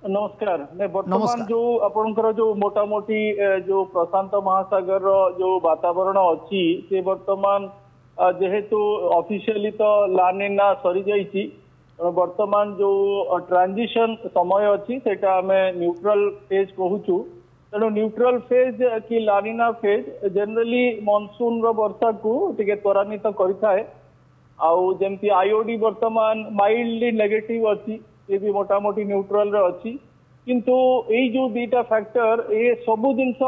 नमस्कार ने वर्तमान नमस्कार। जो आपनकर जो मोटामोटी जो प्रशांत महासागर रो जो वातावरण अच्छी से वर्तमान जेहेतु ऑफिशियली तो लानिना सरी जाइछि वर्तमान जो ट्रांजिशन समय अच्छी सेटा हमें न्यूट्रल फेज कहूछु तेणु न्यूट्रल फेज कि लानिना फेज जनरली मानसून रो वर्षा को टिके त्वरान्वित करिथाए आउ जेमती आईओडी वर्तमान माइल्डली नेगेटिव अच्छी ये भी मोटामोटी न्यूट्रल रे अच्छी किंतु यही जो दीटा फैक्टर ये सबु जिनस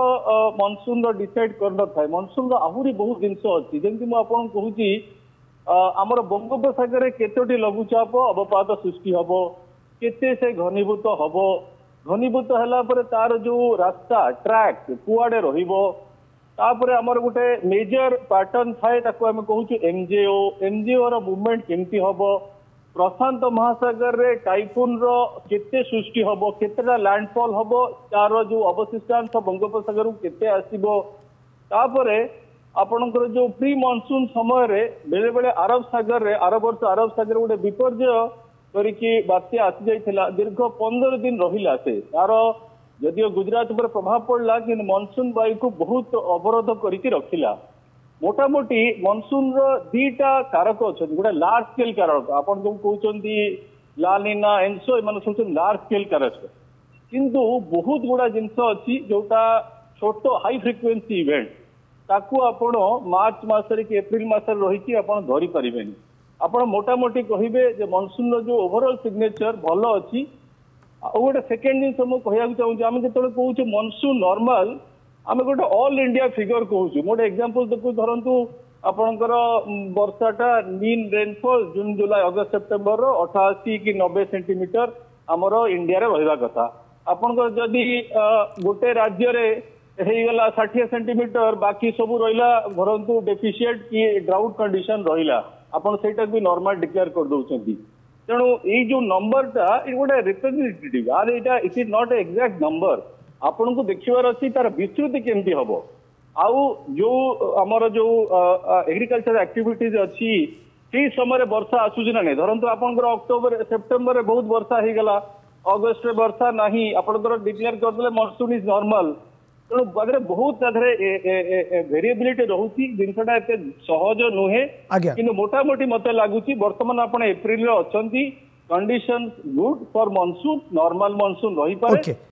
मनसून रो डिसाइड कर न थाए मनसून रो आहुरी बहुत जिनस अच्छी जेमती मु आपन कहूची हमर बंगोपसागर रे केतोटी लघुचाप अवपात सृष्टि हबो केते से घनीभूत हबो घनीभूत हला पर तार जो रास्ता ट्रैक कुआडे रहिबो तापर हमर गोटे मेजर पैटर्न थाए ताको हम कहूछु एमजेओ रो मूवमेंट केमती हबो प्रशांत महासागर रे टाइफून रो केते सृष्टि हबो केतेटा लैंडफॉल हबो तार जो अवशिष्टांश बंगोपसागर केते आसीबो तापरे आपनकर जो प्री मानसून समय रे बेले बेले अरब सागर रे अरब वर्ष अरब सागर गोटे विपर्जय करिकी बात्या आसी जाइथिला दीर्घ 15 दिन रहिला से तार जदियो गुजरात पर प्रभाव पड़ला कि मानसून वायु को बहुत अवरोध करके रखिला मोटामोटी मानसून रो दीटा कारक अछि गोटे लार्ज स्केल कारक आपन जो कहउचंती लानिना एनसो मन सोचन लार्ज स्केल कारक किंतु बहुत गुडा जिंस अछि जोटा छोटो हाई फ्रिक्वेंसी इवेंट ताकू आपण मार्च मासरे कि एप्रिल मासरे रही कि आपण धरि परिबेनी आपण मोटामोटी कहिबे जे मानसून रो जो ओवरऑल सिग्नेचर भलो अछि गोटे सेकेंड जिन मुझे कहना चाहूँ आम जो कहूँ मनसून नॉर्मल आम गोटे ऑल इंडिया फिगर कहूँ गोटे एग्जांपल देखो धरतु आपणकर वर्षाटा मीन रेनफॉल जून जुलाई अगस्त सेप्टेम्बर 88 कि 90 सेंटीमीटर आमर इंडिया रे रहिबा कथा आपणकर जदि गोटे राज्य रे हेगला 60 सेंटीमीटर बाकी सब रहिला धरतु डेफिशिएंट कि ड्राउट कंडीशन रहिला आपण सेटा भी नॉर्मल डिक्लेयर कर दउचंती तेणु ये जो नंबर टा गोटे representative are Etah it is not exact number आपन को देखिबार अछि तार विस्तृति केमती हबो आउ जो हमर जो एग्रीकल्चर एक्टिविटीज अछि सी समय वर्षा आसुछि ना नै धरंतु आपनकर अक्टोबर सेप्टेम्बर रे बहुत वर्षा हे गला अगस्त रे वर्षा नाही आपनकर डिक्लेयर कर देले मानसून इज नॉर्मल तेणु बदरे बहुत वेरिएबिलिटी रहउछि जिनसटा एते सहज नुहे किंतु मोटामोटी मते लागुछि वर्तमान आपण एप्रिल रे अछंती conditions good for monsoon normal monsoon रही पारे